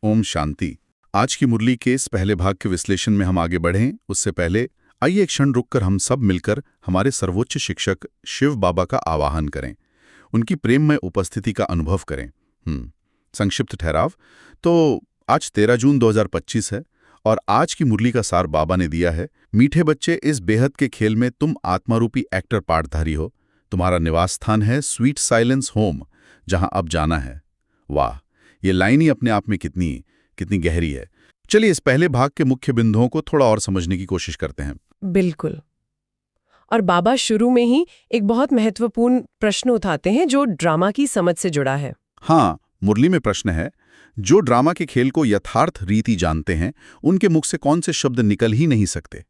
ओम शांति। आज की मुरली के इस पहले भाग के विश्लेषण में हम आगे बढ़ें उससे पहले आइए एक क्षण रुककर हम सब मिलकर हमारे सर्वोच्च शिक्षक शिव बाबा का आवाहन करें, उनकी प्रेममय उपस्थिति का अनुभव करें। संक्षिप्त ठहराव तो आज 13 जून 2025 है और आज की मुरली का सार बाबा ने दिया है। मीठे बच्चे, इस बेहद के खेल में तुम आत्मारूपी एक्टर पार्टधारी हो। तुम्हारा निवास स्थान है स्वीट साइलेंस होम, जहां अब जाना है। वाह, ये लाइन ही अपने आप में कितनी गहरी है। चलिए इस पहले भाग के मुख्य बिंदुओं को थोड़ा और समझने की कोशिश करते हैं। बिल्कुल। और बाबा शुरू में ही एक बहुत महत्वपूर्ण प्रश्न उठाते हैं जो ड्रामा की समझ से जुड़ा है। हाँ, मुरली में प्रश्न है, जो ड्रामा के खेल को यथार्थ रीति जानते हैं उनके मुख से कौन से शब्द निकल ही नहीं सकते।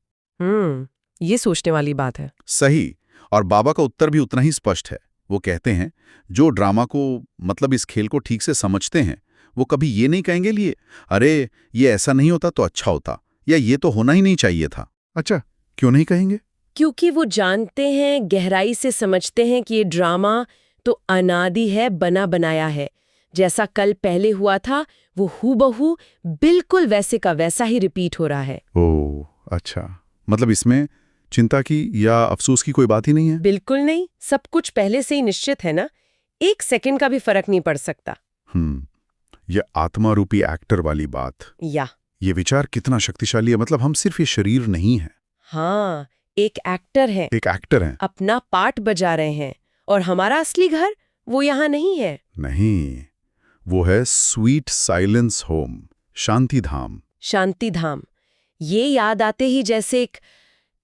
ये सोचने वाली बात है। सही। और बाबा का उत्तर भी उतना ही स्पष्ट है। वो कहते हैं, जो ड्रामा को मतलब इस खेल को ठीक से समझते हैं वो कभी ये नहीं कहेंगे लिए अरे ये ऐसा नहीं होता तो अच्छा होता, या ये तो होना ही नहीं चाहिए था। अच्छा, क्यों नहीं कहेंगे? क्योंकि वो जानते हैं, गहराई से समझते हैं कि ये ड्रामा तो अनादि है, बना बनाया है। जैसा कल पहले हुआ था वो हूबहू बिल्कुल वैसे का वैसा ही रिपीट हो रहा है। ओह अच्छा, मतलब इसमें चिंता की या अफसोस की कोई बात ही नहीं है? बिल्कुल नहीं, सब कुछ पहले से ही निश्चित है ना। 1 सेकंड का भी फर्क नहीं पड़ सकता। ये आत्मा रूपी एक्टर वाली बात, ये विचार कितना शक्तिशाली है। मतलब हम सिर्फ ये शरीर नहीं है। हाँ, एक एक्टर है, अपना पार्ट बजा रहे हैं, और हमारा असली घर वो यहाँ नहीं है। नहीं, वो है स्वीट साइलेंस होम, शांति धाम। शांति धाम, ये याद आते ही जैसे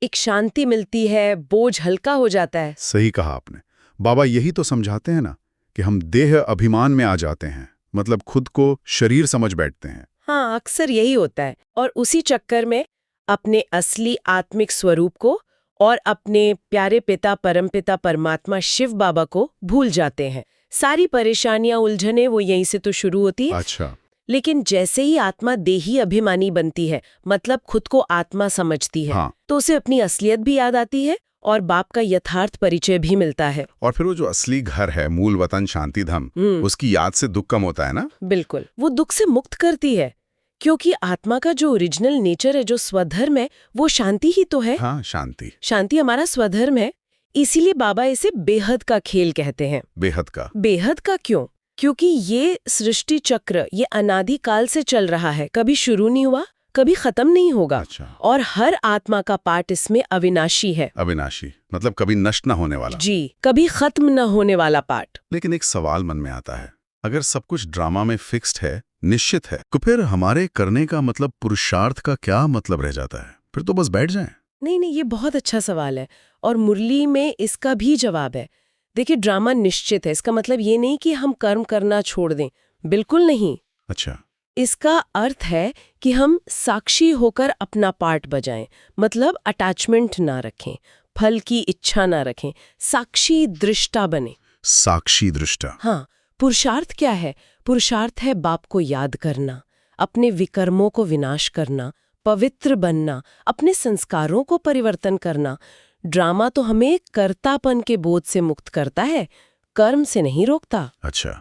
एक शांति मिलती है, बोझ हल्का हो जाता है। सही कहा आपने। बाबा यही तो समझाते हैं ना कि हम देह अभिमान में आ जाते हैं, मतलब खुद को शरीर समझ बैठते हैं। हाँ, अक्सर यही होता है, और उसी चक्कर में अपने असली आत्मिक स्वरूप को और अपने प्यारे पिता परमपिता परमात्मा शिव बाबा को भूल जाते हैं। सारी परेशानियां, उलझने वो यहीं से तो शुरू होती है। अच्छा। लेकिन जैसे ही आत्मा देही अभिमानी बनती है, मतलब खुद को आत्मा समझती है, तो उसे अपनी असलियत भी याद आती है और बाप का यथार्थ परिचय भी मिलता है। और फिर वो जो असली घर है, मूल वतन शांति धाम, उसकी याद से दुख कम होता है ना? बिल्कुल, वो दुख से मुक्त करती है, क्योंकि आत्मा का जो ओरिजिनल नेचर है, जो स्वधर्म है, वो शांति ही तो है। हाँ, शांति हमारा स्वधर्म है। इसीलिए बाबा इसे बेहद का खेल कहते हैं। बेहद का क्यों? क्योंकि ये सृष्टि चक्र, ये अनादि काल से चल रहा है, कभी शुरू नहीं हुआ, कभी खत्म नहीं होगा। अच्छा। और हर आत्मा का पार्ट इसमें अविनाशी है। अविनाशी मतलब कभी नष्ट न होने वाला। जी, कभी खत्म न होने वाला पार्ट। लेकिन एक सवाल मन में आता है, अगर सब कुछ ड्रामा में फिक्स्ड है, निश्चित है, तो फिर हमारे करने का मतलब, पुरुषार्थ का क्या मतलब रह जाता है? फिर तो बस बैठ जाएं। नहीं, ये बहुत अच्छा सवाल है, और मुरली में इसका भी जवाब है। देखिए, ड्रामा निश्चित है, इसका मतलब ये नहीं कि हम कर्म करना छोड़ दें, बिल्कुल नहीं। अच्छा। इसका अर्थ है कि हम साक्षी होकर अपना पार्ट बजाएं, मतलब अटैचमेंट ना रखें, फल की इच्छा ना रखें, साक्षी दृष्टा बने। साक्षी दृष्टा। हाँ, पुरुषार्थ क्या है? पुरुषार्थ है बाप को याद करना, अपने विकर्मों को विनाश करना, पवित्र बनना, अपने संस्कारों को परिवर्तन करना। ड्रामा तो हमें कर्तापन के बोझ से मुक्त करता है, कर्म से नहीं रोकता। अच्छा,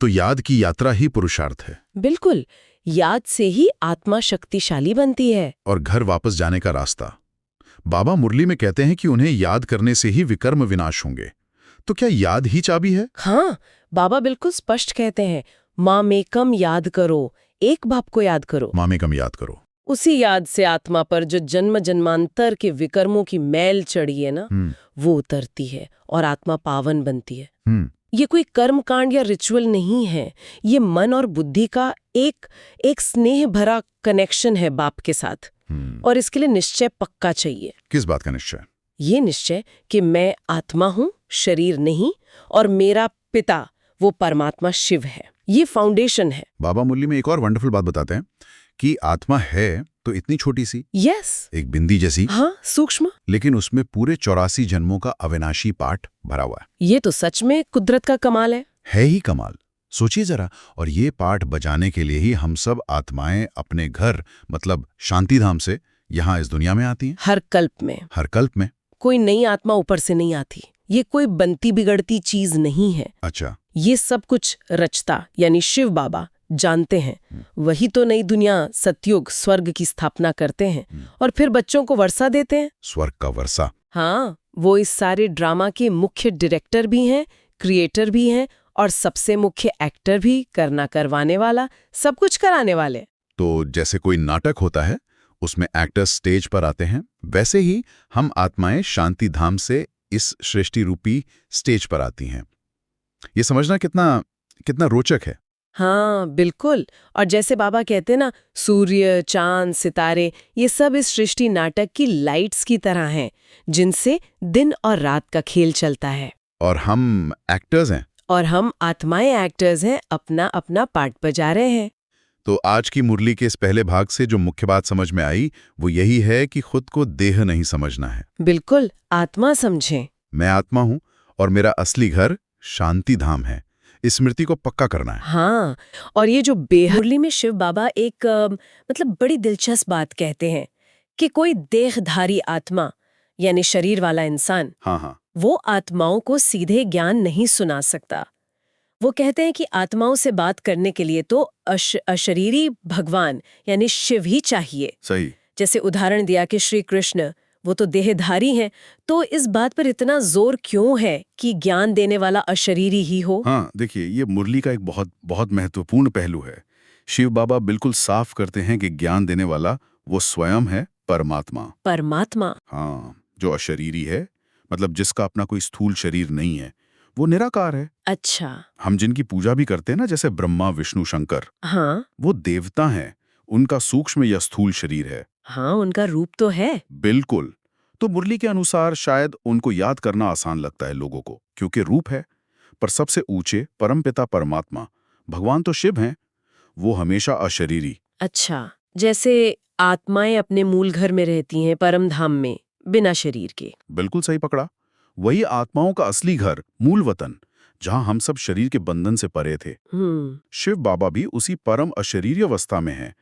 तो याद की यात्रा ही पुरुषार्थ है। बिल्कुल, याद से ही आत्मा शक्तिशाली बनती है। और घर वापस जाने का रास्ता। बाबा मुरली में कहते हैं कि उन्हें याद करने से ही विकर्म विनाश होंगे। तो क्या याद ही चाबी है? हाँ, बाबा बिल्कुल स्पष्ट कहते हैं, मामेकम याद करो, एक बाप को याद करो। मामेकम याद करो। उसी याद से आत्मा पर जो जन्म जन्मांतर के विकर्मों की मैल चढ़ी है ना, वो उतरती है और आत्मा पावन बनती है। ये कोई कर्म कांड या रिचुअल नहीं है, ये मन और बुद्धि का एक स्नेह भरा कनेक्शन है बाप के साथ। और इसके लिए निश्चय पक्का चाहिए। किस बात का निश्चय? ये निश्चय कि मैं आत्मा हूँ, शरीर नहीं, और मेरा पिता वो परमात्मा शिव है। ये फाउंडेशन है। बाबा मुरली में एक और वंडरफुल बात बताते हैं कि आत्मा है तो इतनी छोटी सी, एक बिंदी जैसी, हाँ, सूक्ष्म, लेकिन उसमें पूरे 84 जन्मों का अविनाशी पाठ भरा हुआ है। ये तो सच में कुदरत का कमाल है ही कमाल। सोचिए जरा, और ये पाठ बजाने के लिए ही हम सब आत्माएं अपने घर मतलब शांति धाम से यहाँ इस दुनिया में आती हैं। हर कल्प में कोई नई आत्मा ऊपर से नहीं आती, ये कोई बनती बिगड़ती चीज नहीं है। अच्छा। ये सब कुछ रचता यानी शिव बाबा जानते हैं, वही तो नई दुनिया, सतयुग, स्वर्ग की स्थापना करते हैं और फिर बच्चों को वर्षा देते हैं। स्वर्ग का वर्षा। हाँ, वो इस सारे ड्रामा के मुख्य डायरेक्टर भी हैं, क्रिएटर भी हैं और सबसे मुख्य एक्टर भी, करना करवाने वाला, सब कुछ कराने वाले। तो जैसे कोई नाटक होता है, उसमें एक्टर्स स्टेज पर आते हैं, वैसे ही हम आत्माएं शांति धाम से इस सृष्टि रूपी स्टेज पर आती हैं। ये समझना कितना कितना रोचक है। हाँ बिल्कुल। और जैसे बाबा कहते हैं ना, सूर्य, चांद, सितारे, ये सब इस सृष्टि नाटक की लाइट्स की तरह हैं, जिनसे दिन और रात का खेल चलता है। और हम एक्टर्स हैं। और हम आत्माएं एक्टर्स हैं, अपना अपना पार्ट बजा रहे हैं। तो आज की मुरली के इस पहले भाग से जो मुख्य बात समझ में आई, वो यही है कि खुद को देह नहीं समझना है। बिल्कुल, आत्मा समझें। मैं आत्मा हूं और मेरा असली घर शांति धाम है। इस स्मृति को पक्का करना है। हाँ, और ये जो मुरली में शिव बाबा एक मतलब बड़ी दिलचस्प बात कहते हैं कि कोई देहधारी आत्मा यानी शरीर वाला इंसान, हाँ, वो आत्माओं को सीधे ज्ञान नहीं सुना सकता। वो कहते हैं कि आत्माओं से बात करने के लिए तो अशरीरी भगवान यानी शिव ही चाहिए। सही। जैसे उदाहरण दिया कि श्री कृष्ण, वो तो देहधारी हैं, तो इस बात पर इतना जोर क्यों है कि ज्ञान देने वाला अशरीरी ही हो? हाँ, देखिए, ये मुरली का एक बहुत बहुत महत्वपूर्ण पहलू है। शिव बाबा बिल्कुल साफ करते हैं कि ज्ञान देने वाला वो स्वयं है, परमात्मा। परमात्मा। हाँ, जो अशरीरी है, मतलब जिसका अपना कोई स्थूल शरीर नहीं है, वो निराकार है। अच्छा। हम जिनकी पूजा भी करते हैं ना, जैसे ब्रह्मा, विष्णु, शंकर, हाँ वो देवता हैं। उनका सूक्ष्म या स्थूल शरीर है। हाँ, उनका रूप तो है। बिल्कुल। तो मुरली के अनुसार शायद उनको याद करना आसान लगता है लोगों को, क्योंकि रूप है। पर सबसे ऊंचे परमपिता परमात्मा, भगवान तो शिव हैं, वो हमेशा अशरीरी। अच्छा, जैसे आत्माएं अपने मूल घर में रहती हैं, परम धाम में, बिना शरीर के। बिल्कुल सही पकड़ा। वही आत्माओं का असली घर, मूल वतन, जहां हम सब शरीर के बंधन से परे थे। शिव बाबा भी उसी परम अशरीरी अवस्था में हैं,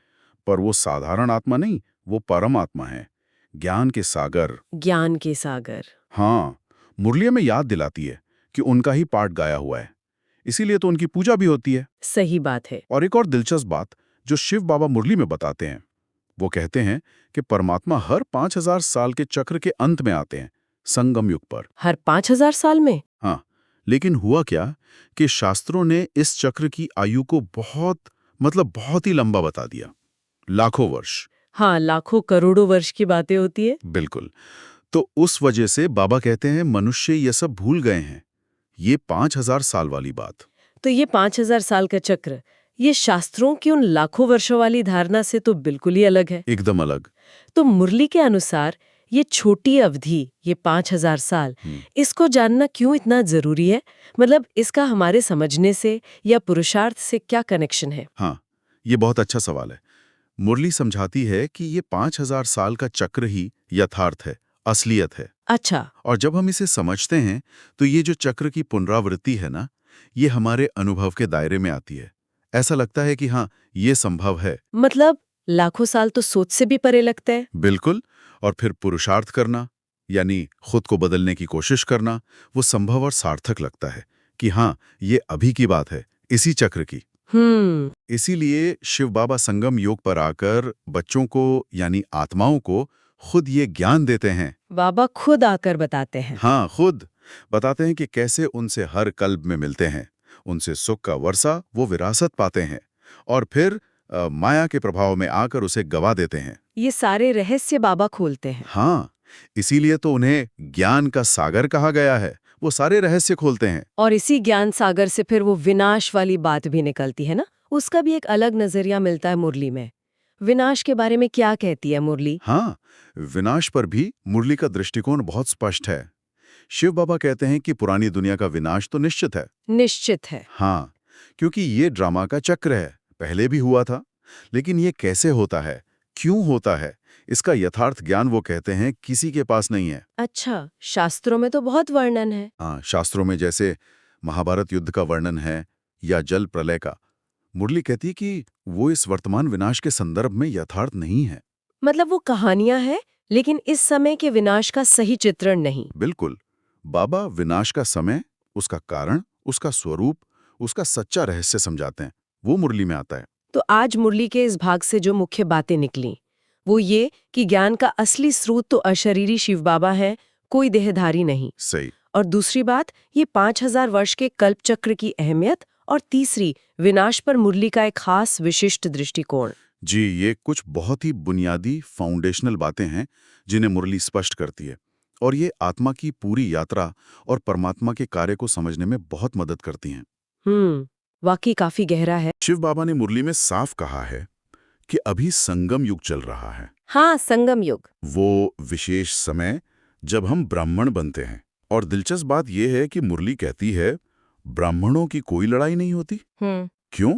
पर वो साधारण आत्मा नहीं, वो परम आत्मा है, ज्ञान के सागर। ज्ञान के सागर। हाँ, मुरली में याद दिलाती है कि उनका ही पाठ गाया हुआ है, इसीलिए तो उनकी पूजा भी होती है। सही बात है। और एक और दिलचस्प बात जो शिव बाबा मुरली में बताते हैं, वो कहते हैं कि परमात्मा हर 5000 साल के चक्र के अंत में आते हैं, संगम युग पर। हर 5000 साल में? हाँ, लेकिन हुआ क्या कि शास्त्रों ने इस चक्र की आयु को बहुत ही लंबा बता दिया, लाखों वर्ष। हाँ, लाखों करोड़ों वर्ष की बातें होती है। बिल्कुल। तो उस वजह से बाबा कहते हैं मनुष्य ये सब भूल गए हैं, ये 5000 साल वाली बात। तो ये 5000 साल का चक्र, ये शास्त्रों की उन लाखों वर्षों वाली धारणा से तो बिल्कुल ही अलग है। एकदम अलग। तो मुरली के अनुसार ये छोटी अवधि, ये 5000 साल, इसको जानना क्यों इतना जरूरी है? मतलब इसका हमारे समझने से या पुरुषार्थ से क्या कनेक्शन है? हाँ, ये बहुत अच्छा सवाल है। मुरली समझाती है कि ये 5000 साल का चक्र ही यथार्थ है, असलियत है। अच्छा। और जब हम इसे समझते हैं, तो ये जो चक्र की पुनरावृत्ति है ना, ये हमारे अनुभव के दायरे में आती है। ऐसा लगता है कि हाँ, ये संभव है। मतलब लाखों साल तो सोच से भी परे लगता है। बिल्कुल। और फिर पुरुषार्थ करना, यानी खुद को बदलने की कोशिश करना, वो संभव और सार्थक लगता है कि हाँ, ये अभी की बात है, इसी चक्र की। इसीलिए शिव बाबा संगम योग पर आकर बच्चों को यानी आत्माओं को खुद ये ज्ञान देते हैं। बाबा खुद आकर बताते हैं। हाँ, खुद बताते हैं कि कैसे उनसे हर कल्ब में मिलते हैं, उनसे सुख का वर्षा वो विरासत पाते हैं और फिर माया के प्रभाव में आकर उसे गवा देते हैं। ये सारे रहस्य बाबा खोलते हैं। हाँ, इसीलिए तो उन्हें ज्ञान का सागर कहा गया है। वो सारे रहस्य खोलते हैं। और इसी ज्ञान सागर से फिर वो विनाश वाली बात भी निकलती है ना, उसका भी एक अलग नजरिया मिलता है मुरली में। विनाश के बारे में क्या कहती है मुरली? हाँ, विनाश पर भी मुरली का दृष्टिकोण बहुत स्पष्ट है। शिव बाबा कहते हैं कि पुरानी दुनिया का विनाश तो निश्चित है। निश्चित है। हाँ, क्योंकि ये ड्रामा का चक्र है, पहले भी हुआ था, लेकिन ये कैसे होता है, क्यों होता है, इसका यथार्थ ज्ञान वो कहते हैं किसी के पास नहीं है। अच्छा, शास्त्रों में तो बहुत वर्णन है। हाँ, शास्त्रों में जैसे महाभारत युद्ध का वर्णन है या जल प्रलय का। मुरली कहती है कि वो इस वर्तमान विनाश के संदर्भ में यथार्थ नहीं है। मतलब वो कहानियां हैं, लेकिन इस समय के विनाश का सही चित्रण नहीं। बिल्कुल। बाबा विनाश का समय, उसका कारण, उसका स्वरूप, उसका सच्चा रहस्य समझाते हैं। वो मुरली में आता है। तो आज मुरली के इस भाग से जो मुख्य बातें निकली वो ये कि ज्ञान का असली स्रोत तो अशरीरी शिव बाबा है, कोई देहधारी नहीं। सही। और दूसरी बात, ये 5000 वर्ष के कल्प चक्र की अहमियत, और तीसरी, विनाश पर मुरली का एक खास विशिष्ट दृष्टिकोण। जी, ये कुछ बहुत ही बुनियादी फाउंडेशनल बातें हैं जिन्हें मुरली स्पष्ट करती है, और ये आत्मा की पूरी यात्रा और परमात्मा के कार्य को समझने में बहुत मदद करती हैं। वाकई काफी गहरा है। शिव बाबा ने मुरली में साफ कहा है कि अभी संगम युग चल रहा है। हाँ, संगम युग। वो विशेष समय जब हम ब्राह्मण बनते हैं। और दिलचस्प बात यह है कि मुरली कहती है ब्राह्मणों की कोई लड़ाई नहीं होती। क्यों?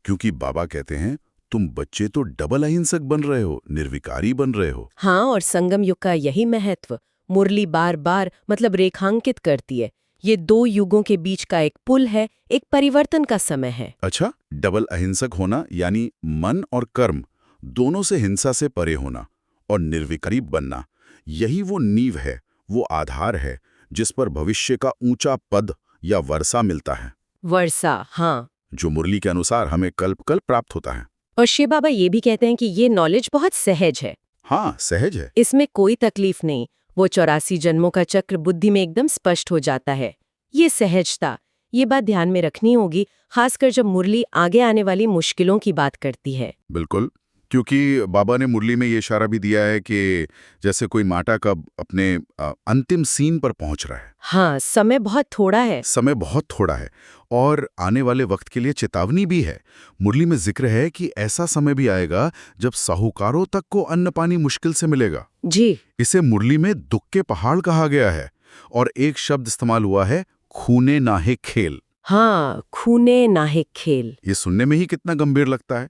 क्योंकि बाबा कहते हैं तुम बच्चे तो डबल अहिंसक बन रहे हो, निर्विकारी बन रहे हो। हाँ, और संगम युग का यही महत्व मुरली बार बार रेखांकित करती है। ये दो युगों के बीच का एक पुल है, एक परिवर्तन का समय है। अच्छा, डबल अहिंसक होना यानी मन और कर्म दोनों से हिंसा से परे होना, और निर्विकारी बनना, यही वो नींव है, वो आधार है जिस पर भविष्य का ऊंचा पद या वर्षा मिलता है। वर्षा, हाँ, जो मुरली के अनुसार हमें कल्प प्राप्त होता है। और शिव बाबा ये भी कहते हैं कि ये नॉलेज बहुत सहज है। हाँ, सहज है। इसमें कोई तकलीफ नहीं। वो 84 जन्मों का चक्र बुद्धि में एकदम स्पष्ट हो जाता है। ये सहजता, ये बात ध्यान में रखनी होगी, खासकर जब मुरली आगे आने वाली मुश्किलों की बात करती है। बिल्कुल, क्योंकि बाबा ने मुरली में ये इशारा भी दिया है कि जैसे कोई माटा कब अपने अंतिम सीन पर पहुंच रहा है। हाँ, समय बहुत थोड़ा है। समय बहुत थोड़ा है, और आने वाले वक्त के लिए चेतावनी भी है। मुरली में जिक्र है कि ऐसा समय भी आएगा जब साहूकारों तक को अन्न पानी मुश्किल से मिलेगा। जी। इसे मुरली में दुख के पहाड़ कहा गया है, और एक शब्द इस्तेमाल हुआ है, खूने नाहे खेल। हाँ, खूने नाहे खेल। ये सुनने में ही कितना गंभीर लगता है।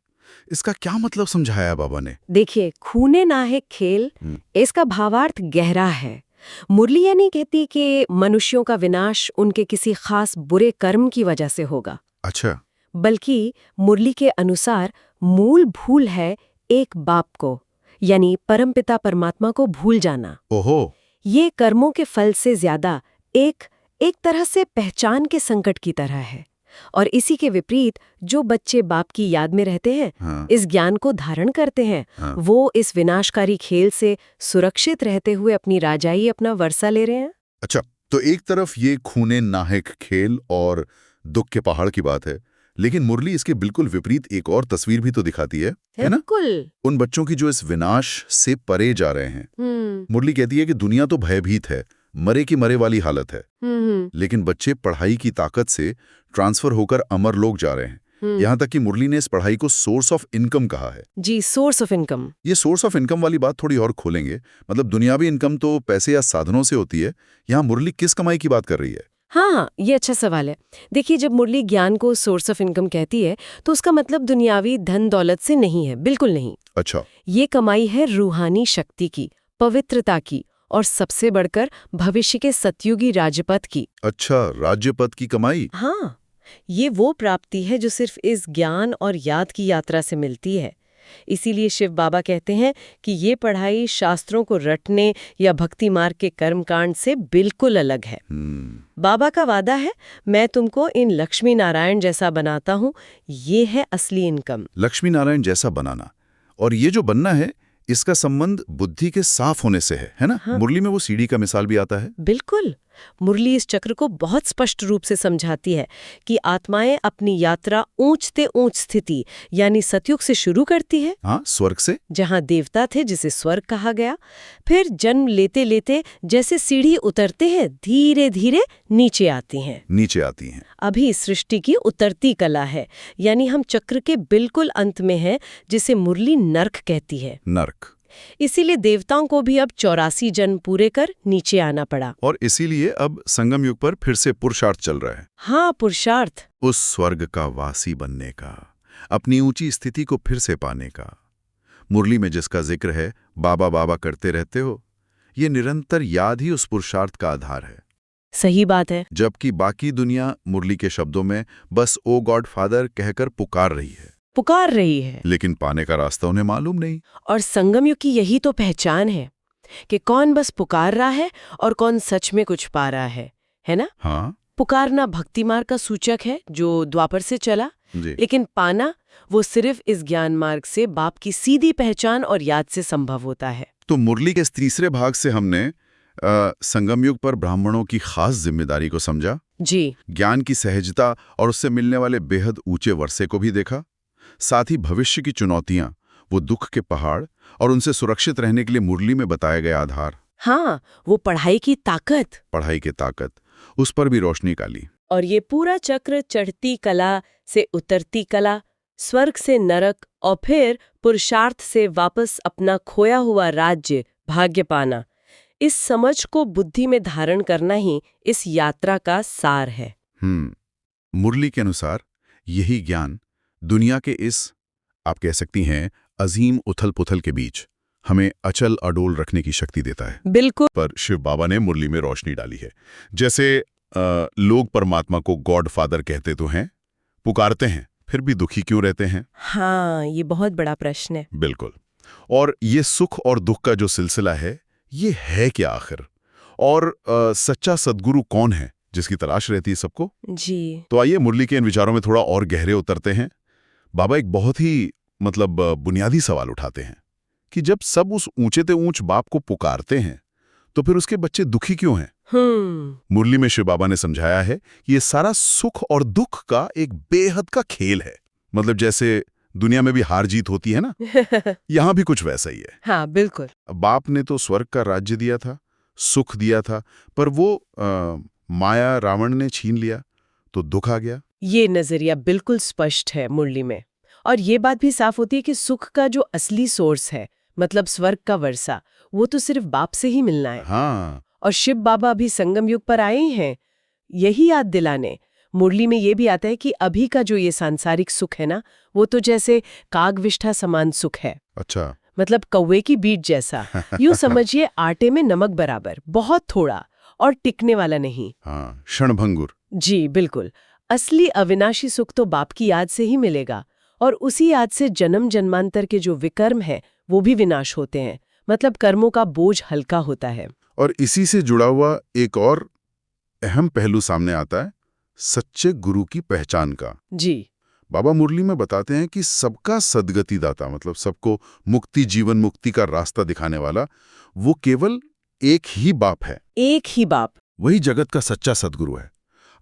इसका क्या मतलब समझाया बाबा ने? देखिए, खूने नाहे खेल, इसका भावार्थ गहरा है। मुरली ये नहीं कहती कि मनुष्यों का विनाश उनके किसी खास बुरे कर्म की वजह से होगा। अच्छा। बल्कि मुरली के अनुसार मूल भूल है एक बाप को, यानी परमपिता परमात्मा को भूल जाना। ओहो। ये कर्मों के फल से ज्यादा एक तरह से पहचान के संकट की तरह है। और इसी के विपरीत जो बच्चे बाप की याद में रहते हैं, हाँ। इस ज्ञान को धारण करते हैं, हाँ। वो इस विनाशकारी खेल से सुरक्षित रहते हुए अपनी राजाई, अपना वर्षा ले रहे हैं। अच्छा, तो एक तरफ ये खूने नाहक खेल और दुख के पहाड़ की बात है, लेकिन मुरली इसके बिल्कुल विपरीत एक और तस्वीर भी तो दिखाती है ना? बिल्कुल। उन बच्चों की जो इस विनाश से परे जा रहे हैं। मुरली कहती है कि दुनिया तो भयभीत है, मरे की मरे वाली हालत है, लेकिन बच्चे पढ़ाई की ताकत से ट्रांसफर होकर अमर लोग जा रहे हैं। यहाँ तक कि मुरली ने इस पढ़ाई को सोर्स ऑफ इनकम कहा है। जी, सोर्स ऑफ इनकम। ये सोर्स ऑफ इनकम वाली बात थोड़ी और खोलेंगे। मतलब दुनियावी इनकम तो पैसे या साधनों से होती है, यहाँ मुरली किस कमाई की बात कर रही है? हाँ, ये अच्छा सवाल है। देखिए, जब मुरली ज्ञान को सोर्स ऑफ इनकम कहती है तो उसका मतलब दुनियावी धन दौलत से नहीं है, बिल्कुल नहीं। अच्छा। ये कमाई है रूहानी शक्ति की, पवित्रता की, और सबसे बढ़कर भविष्य के सतयुगी राज्यपद की। अच्छा, राज्यपद की कमाई। हाँ, ये वो प्राप्ति है जो सिर्फ इस ज्ञान और याद की यात्रा से मिलती है। इसीलिए शिव बाबा कहते हैं कि ये पढ़ाई शास्त्रों को रटने या भक्ति मार्ग के कर्मकांड से बिल्कुल अलग है। बाबा का वादा है, मैं तुमको इन लक्ष्मी नारायण जैसा बनाता हूँ। ये है असली इनकम। लक्ष्मी नारायण जैसा बनाना, और ये जो बनना है इसका संबंध बुद्धि के साफ होने से है ना? हाँ। मुरली में वो सीढ़ी का मिसाल भी आता है। बिल्कुल। मुरली इस चक्र को बहुत स्पष्ट रूप से समझाती है कि आत्माएं अपनी यात्रा ऊंचते ऊंच स्थिति यानी सतयुग से शुरू करती है। हाँ, स्वर्ग से, जहां देवता थे, जिसे स्वर्ग कहा गया। फिर जन्म लेते लेते जैसे सीढ़ी उतरते हैं, धीरे धीरे नीचे आती हैं। अभी सृष्टि की उतरती कला है, यानी हम चक्र के बिल्कुल अंत में हैं, जिसे मुरली नर्क कहती है। नर्क। इसीलिए देवताओं को भी अब 84 जन्म पूरे कर नीचे आना पड़ा। और इसीलिए अब संगम युग पर फिर से पुरुषार्थ चल रहा है। हाँ, पुरुषार्थ। उस स्वर्ग का वासी बनने का, अपनी ऊंची स्थिति को फिर से पाने का। मुरली में जिसका जिक्र है, बाबा बाबा करते रहते हो, ये निरंतर याद ही उस पुरुषार्थ का आधार है। सही बात है। जबकि बाकी दुनिया मुरली के शब्दों में बस ओ गॉड फादर कहकर पुकार रही है, लेकिन पाने का रास्ता उन्हें मालूम नहीं। और संगम युग की यही तो पहचान है कि कौन बस पुकार रहा है और कौन सच में कुछ पा रहा है ना? हाँ। पुकारना भक्ति मार्ग का सूचक है जो द्वापर से चला, जी। लेकिन पाना वो सिर्फ इस ज्ञान मार्ग से बाप की सीधी पहचान और याद से संभव होता है। तो मुरली के इस तीसरे भाग से हमने संगम युग पर ब्राह्मणों की खास जिम्मेदारी को समझा, जी, ज्ञान की सहजता और उससे मिलने वाले बेहद ऊंचे वर्षे को भी देखा, साथ ही भविष्य की चुनौतियां, वो दुख के पहाड़ और उनसे सुरक्षित रहने के लिए मुरली में बताए गए आधार, हाँ, वो पढ़ाई की ताकत पढ़ाई की ताकत, उस पर भी रोशनी डाली। और ये पूरा चक्र चढ़ती कला से उतरती कला, स्वर्ग से नरक और फिर पुरुषार्थ से वापस अपना खोया हुआ राज्य भाग्य पाना, इस समझ को बुद्धि में धारण करना ही इस यात्रा का सार है। मुरली के अनुसार यही ज्ञान दुनिया के इस, आप कह सकती हैं, अजीम उथल-पुथल के बीच हमें अचल अडोल रखने की शक्ति देता है। बिल्कुल। पर शिव बाबा ने मुरली में रोशनी डाली है। जैसे लोग परमात्मा को गॉड फादर कहते तो हैं, पुकारते हैं, फिर भी दुखी क्यों रहते हैं? हाँ, ये बहुत बड़ा प्रश्न है। बिल्कुल। और ये सुख और दुख का जो सिलसिला है क्या आखिर? और सच्चा सद्गुरु कौन है जिसकी तलाश रहती है सबको? जी। तो आइए मुरली के इन विचारों में थोड़ा और गहरे उतरते हैं। बाबा एक बहुत ही बुनियादी सवाल उठाते हैं कि जब सब उस ऊंचे ते ऊंच बाप को पुकारते हैं तो फिर उसके बच्चे दुखी क्यों हैं? मुरली में शिव बाबा ने समझाया है कि ये सारा सुख और दुख का एक बेहद का खेल है। मतलब जैसे दुनिया में भी हार जीत होती है ना, यहां भी कुछ वैसा ही है। हाँ, बिल्कुल। बाप ने तो स्वर्ग का राज्य दिया था, सुख दिया था, पर वो माया रावण ने छीन लिया तो दुख आ गया। ये नजरिया बिल्कुल स्पष्ट है मुरली में। और ये बात भी साफ होती है कि सुख का जो असली सोर्स है, मतलब स्वर्ग का वर्षा, वो तो सिर्फ बाप से ही मिलना है। हाँ। और शिव बाबा अभी संगम युग पर आए ही हैं यही याद दिलाने। मुरली में ये भी आता है कि अभी का जो ये सांसारिक सुख है ना, वो तो जैसे कागविष्ठा समान सुख है। अच्छा। मतलब कौवे की बीट जैसा। यूं समझिए आटे में नमक बराबर, बहुत थोड़ा और टिकने वाला नहीं। हाँ, क्षणभंगुर। जी बिल्कुल। असली अविनाशी सुख तो बाप की याद से ही मिलेगा, और उसी याद से जन्म जन्मांतर के जो विकर्म हैं वो भी विनाश होते हैं। मतलब कर्मों का बोझ हल्का होता है। और इसी से जुड़ा हुआ एक और अहम पहलू सामने आता है, सच्चे गुरु की पहचान का। जी। बाबा मुरली में बताते हैं कि सबका सद्गति दाता, मतलब सबको मुक्ति, जीवन मुक्ति का रास्ता दिखाने वाला, वो केवल एक ही बाप है। एक ही बाप। वही जगत का सच्चा सद्गुरु है।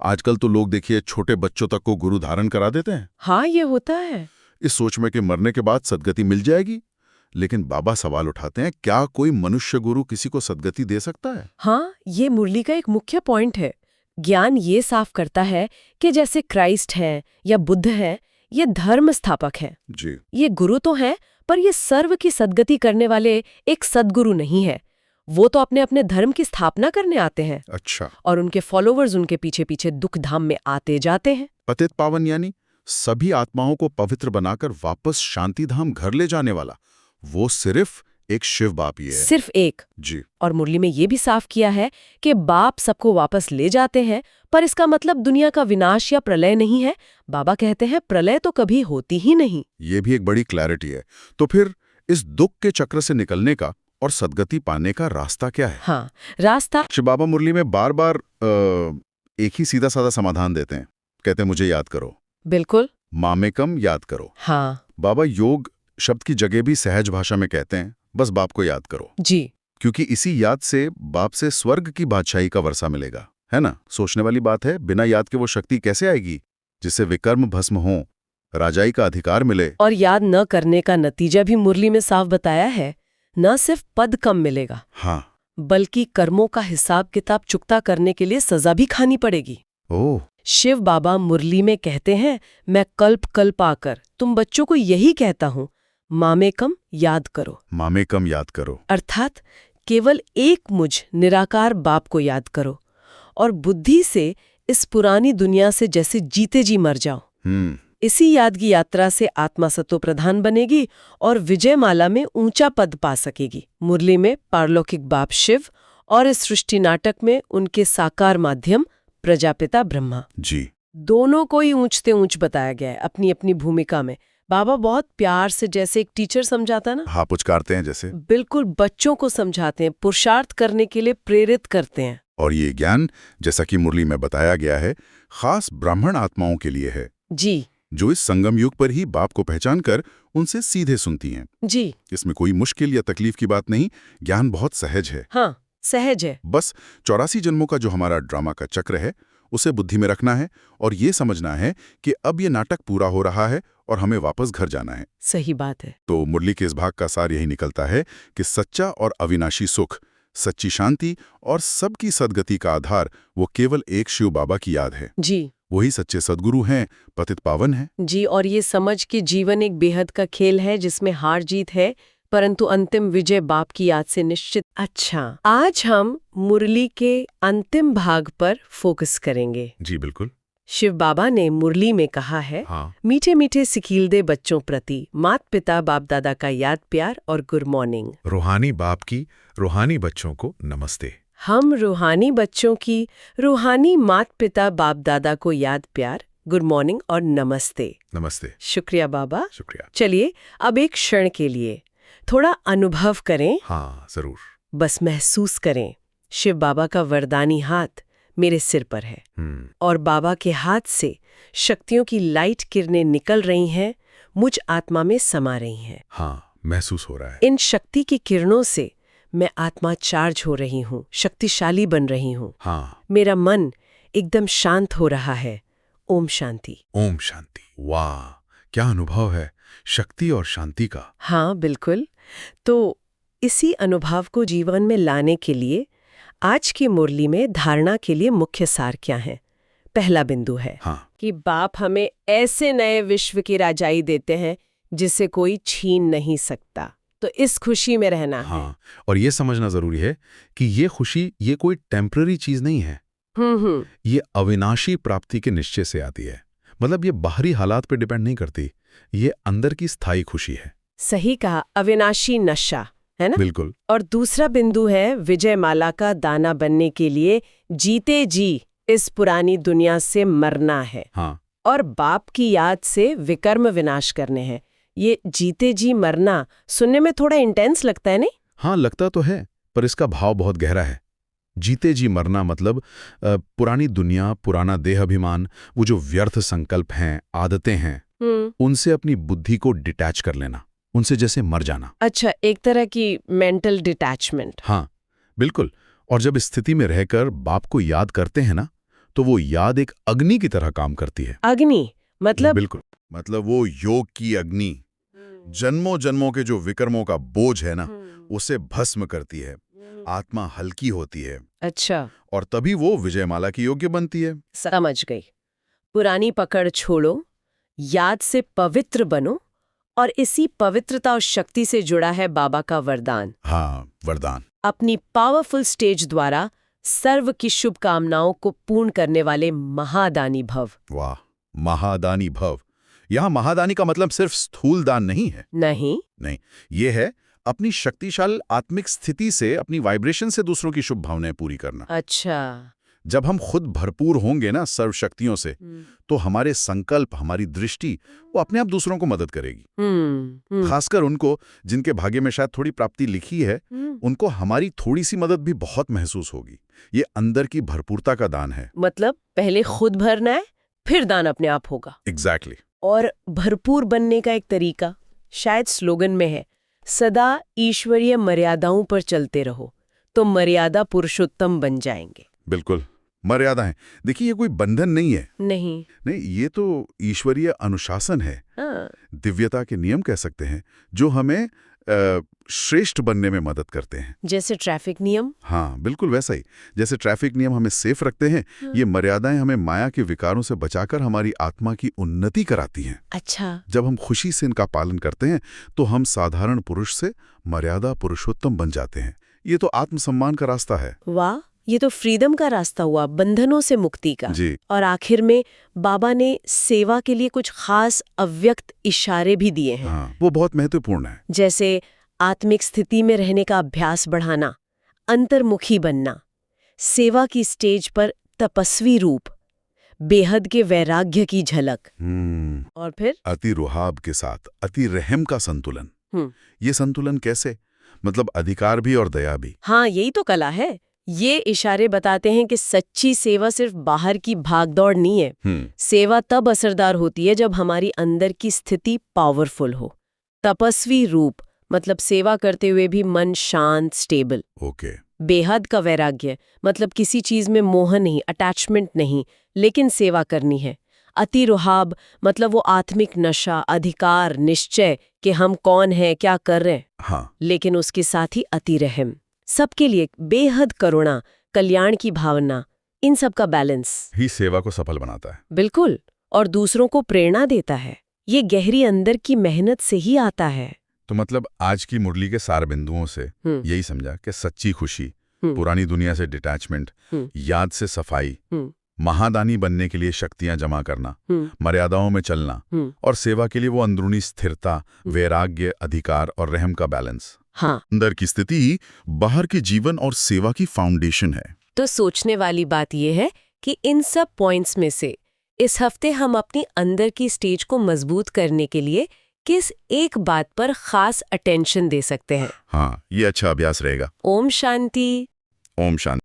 आजकल तो लोग देखिए छोटे बच्चों तक को गुरु धारण करा देते हैं। हाँ, ये होता है। इस सोच में कि मरने के बाद सद्गति मिल जाएगी। लेकिन बाबा सवाल उठाते हैं, क्या कोई मनुष्य गुरु किसी को सद्गति दे सकता है? हाँ, ये मुरली का एक मुख्य पॉइंट है। ज्ञान ये साफ करता है कि जैसे क्राइस्ट है या बुद्ध है, ये धर्म स्थापक है। जी। ये गुरु तो हैं, पर ये सर्व की सद्गति करने वाले एक सद्गुरु नहीं है। वो तो अपने अपने धर्म की स्थापना करने आते हैं। अच्छा। और उनके फॉलोवर्स उनके पीछे पीछे दुख धाम में आते जाते हैं। पतित पावन यानी सभी आत्माओं को पवित्र बनाकर वापस शांति धाम घर ले जाने वाला, वो सिर्फ एक शिव बाप ही है। सिर्फ एक। जी। और मुरली में ये भी साफ किया है कि बाप सबको वापस ले जाते हैं, पर इसका मतलब दुनिया का विनाश या प्रलय नहीं है। बाबा कहते हैं प्रलय तो कभी होती ही नहीं। ये भी एक बड़ी क्लैरिटी है। तो फिर इस दुख के चक्र से निकलने का और सद्गति पाने का रास्ता क्या है? हाँ, रास्ता। शिव बाबा मुरली में बार बार एक ही सीधा साधा समाधान देते हैं। कहते हैं मुझे याद करो। बिल्कुल। मामेकम याद करो। हाँ बाबा योग शब्द की जगह भी सहज भाषा में कहते हैं, बस बाप को याद करो। जी। क्योंकि इसी याद से बाप से स्वर्ग की बादशाही का वर्षा मिलेगा, है ना? सोचने वाली बात है, बिना याद के वो शक्ति कैसे आएगी जिससे विकर्म भस्म हो, राजाई का अधिकार मिले? और याद न करने का नतीजा भी मुरली में साफ बताया है। न सिर्फ पद कम मिलेगा, हाँ, बल्कि कर्मों का हिसाब किताब चुकता करने के लिए सजा भी खानी पड़ेगी। ओह। शिव बाबा मुरली में कहते हैं, मैं कल्प कल्प आकर तुम बच्चों को यही कहता हूँ, मामेकम याद करो। मामेकम याद करो अर्थात केवल एक मुझ निराकार बाप को याद करो और बुद्धि से इस पुरानी दुनिया से जैसे जीते जी मर जाओ। इसी याद की यात्रा से आत्मा सत्व प्रधान बनेगी और विजयमाला में ऊंचा पद पा सकेगी। मुरली में पारलौकिक बाप शिव और इस सृष्टि नाटक में उनके साकार माध्यम प्रजापिता ब्रह्मा जी, दोनों को ही ऊंचते ऊंच बताया गया है अपनी अपनी भूमिका में। बाबा बहुत प्यार से, जैसे एक टीचर समझाता ना, हाँ, पुचकारते हैं जैसे, बिल्कुल बच्चों को समझाते हैं, पुरुषार्थ करने के लिए प्रेरित करते हैं। और ये ज्ञान, जैसा कि मुरली में बताया गया है, खास ब्राह्मण आत्माओं के लिए है। जी। जो इस संगम युग पर ही बाप को पहचान कर उनसे सीधे सुनती हैं। जी इसमें कोई मुश्किल या तकलीफ की बात नहीं, ज्ञान बहुत सहज है। हाँ, सहज है। बस 84 जन्मों का जो हमारा ड्रामा का चक्र है उसे बुद्धि में रखना है और ये समझना है कि अब ये नाटक पूरा हो रहा है और हमें वापस घर जाना है। सही बात है। तो मुरली के इस भाग का सार यही निकलता है कि सच्चा और अविनाशी सुख, सच्ची शांति और सबकी सद्गति का आधार वो केवल एक शिव बाबा की याद है। जी वही सच्चे सद्गुरु हैं, पतित पावन हैं। जी, और ये समझ कि जीवन एक बेहद का खेल है जिसमें हार जीत है, परंतु अंतिम विजय बाप की याद से निश्चित। अच्छा, आज हम मुरली के अंतिम भाग पर फोकस करेंगे। जी बिल्कुल। शिव बाबा ने मुरली में कहा है, हाँ। मीठे मीठे सिकीलदे बच्चों प्रति मात पिता बाप दादा का याद प्यार और गुड मॉर्निंग। रूहानी बाप की रूहानी बच्चों को नमस्ते। हम रूहानी बच्चों की रूहानी मात पिता बाप दादा को याद प्यार, गुड मॉर्निंग और नमस्ते। नमस्ते। शुक्रिया बाबा। शुक्रिया। चलिए अब एक क्षण के लिए थोड़ा अनुभव करें। हाँ जरूर। बस महसूस करें, शिव बाबा का वरदानी हाथ मेरे सिर पर है और बाबा के हाथ से शक्तियों की लाइट किरणें निकल रही हैं, मुझ आत्मा में समा रही हैं। हाँ महसूस हो रहा है। इन शक्ति की किरणों से मैं आत्मा चार्ज हो रही हूँ, शक्तिशाली बन रही हूँ। हाँ। मेरा मन एकदम शांत हो रहा है। ओम शांति। ओम शांति। वाह, क्या अनुभव है शक्ति और शांति का। हाँ बिल्कुल। तो इसी अनुभव को जीवन में लाने के लिए आज की मुरली में धारणा के लिए मुख्य सार क्या है? पहला बिंदु है कि बाप हमें ऐसे नए विश्व की राजाई देते हैं जिसे कोई छीन नहीं सकता, तो इस खुशी में रहना है। और ये समझना जरूरी है कि ये खुशी ये कोई टेम्पररी चीज नहीं है। ये अविनाशी प्राप्ति के निश्चय से आती है। मतलब ये बाहरी हालात पे डिपेंड नहीं करती, ये अंदर की स्थायी खुशी है। सही कहा, अविनाशी नशा है ना। बिल्कुल। और दूसरा बिंदु है विजय माला का दाना बनने के लिए जीते जी इस पुरानी दुनिया से मरना है। और बाप की याद से विकर्म विनाश करने हैं। ये जीते जी मरना सुनने में थोड़ा इंटेंस लगता है नहीं? हाँ लगता तो है, पर इसका भाव बहुत गहरा है। जीते जी मरना मतलब पुरानी दुनिया, पुराना देह अभिमान, वो जो व्यर्थ संकल्प हैं, आदतें हैं, उनसे अपनी बुद्धि को डिटैच कर लेना, उनसे जैसे मर जाना। अच्छा, एक तरह की मेंटल डिटैचमेंट। हाँ बिल्कुल। और जब इस स्थिति में रहकर बाप को याद करते हैं ना, तो वो याद एक अग्नि की तरह काम करती है। अग्नि मतलब? बिल्कुल, मतलब वो योग की अग्नि जन्मों जन्मों के जो विकर्मों का बोझ है ना, उसे भस्म करती है। आत्मा हल्की होती है। अच्छा। और तभी वो विजयमाला की योग्य बनती है। समझ गई। पुरानी पकड़ छोड़ो, याद से पवित्र बनो, और इसी पवित्रता और शक्ति से जुड़ा है बाबा का वरदान। हाँ, वरदान। अपनी पावरफुल स्टेज द्वारा सर्व की शुभकामनाओं को पूर्ण करने वाले महादानी भव। वाह, महादानी भव। यहाँ महादानी का मतलब सिर्फ स्थूल दान नहीं है। नहीं, ये है अपनी शक्तिशाली आत्मिक स्थिति से, अपनी वाइब्रेशन से दूसरों की शुभ भावनाएं पूरी करना। अच्छा। जब हम खुद भरपूर होंगे ना सर्व शक्तियों से, तो हमारे संकल्प, हमारी दृष्टि वो अपने आप दूसरों को मदद करेगी। खासकर उनको जिनके भाग्य में शायद थोड़ी प्राप्ति लिखी है, उनको हमारी थोड़ी सी मदद भी बहुत महसूस होगी। ये अंदर की भरपूरता का दान है। मतलब पहले खुद भरना है, फिर दान अपने आप होगा। एग्जैक्टली। और भरपूर बनने का एक तरीका शायद स्लोगन में है, सदा ईश्वरीय मर्यादाओं पर चलते रहो तो मर्यादा पुरुषोत्तम बन जाएंगे। बिल्कुल, मर्यादा है। देखिए, ये कोई बंधन नहीं है। नहीं, ये तो ईश्वरीय अनुशासन है। दिव्यता के नियम कह सकते हैं, जो हमें श्रेष्ठ बनने में मदद करते हैं। जैसे ट्रैफिक नियम। हाँ बिल्कुल वैसा ही। जैसे ट्रैफिक नियम हमें सेफ रखते हैं, ये मर्यादाएं हमें माया के विकारों से बचाकर हमारी आत्मा की उन्नति कराती हैं। अच्छा। जब हम खुशी से इनका पालन करते हैं, तो हम साधारण पुरुष से मर्यादा पुरुषोत्तम बन जाते हैं। ये तो आत्मसम्मान का रास्ता है। वाह, ये तो फ्रीडम का रास्ता हुआ, बंधनों से मुक्ति का। जी। और आखिर में बाबा ने सेवा के लिए कुछ खास अव्यक्त इशारे भी दिए हैं। हाँ, वो बहुत महत्वपूर्ण है। जैसे आत्मिक स्थिति में रहने का अभ्यास बढ़ाना, अंतर्मुखी बनना, सेवा की स्टेज पर तपस्वी रूप, बेहद के वैराग्य की झलक, और फिर अति रुहाब के साथ अति रहम का संतुलन। ये संतुलन कैसे? मतलब अधिकार भी और दया भी। हाँ, यही तो कला है। ये इशारे बताते हैं कि सच्ची सेवा सिर्फ बाहर की भागदौड़ नहीं है। सेवा तब असरदार होती है जब हमारी अंदर की स्थिति पावरफुल हो। तपस्वी रूप मतलब सेवा करते हुए भी मन शांत, स्टेबल। ओके। बेहद का वैराग्य मतलब किसी चीज में मोह नहीं, अटैचमेंट नहीं, लेकिन सेवा करनी है। अतिरुहाब मतलब वो आत्मिक नशा, अधिकार, निश्चय कि हम कौन हैं, क्या कर रहे हैं। हाँ। लेकिन उसके साथ ही अतिरहम, सबके लिए बेहद करुणा, कल्याण की भावना, इन सब का बैलेंस ही सेवा को सफल बनाता है। बिल्कुल, और दूसरों को प्रेरणा देता है। ये गहरी अंदर की मेहनत से ही आता है। तो मतलब आज की मुरली के सार बिंदुओं से यही समझा कि सच्ची खुशी, पुरानी दुनिया से डिटैचमेंट, याद से सफाई, महादानी बनने के लिए शक्तियां जमा करना, मर्यादाओं में चलना और सेवा के लिए वो अंदरूनी स्थिरता, वैराग्य, अधिकार और रहम का बैलेंस। हाँ। अंदर की स्थिति ही बाहर के जीवन और सेवा की फाउंडेशन है। तो सोचने वाली बात यह है कि इन सब पॉइंट्स में से इस हफ्ते हम अपनी अंदर की स्टेज को मजबूत करने के लिए किस एक बात पर खास अटेंशन दे सकते हैं। हाँ, ये अच्छा अभ्यास रहेगा। ओम शांति। ओम शांति।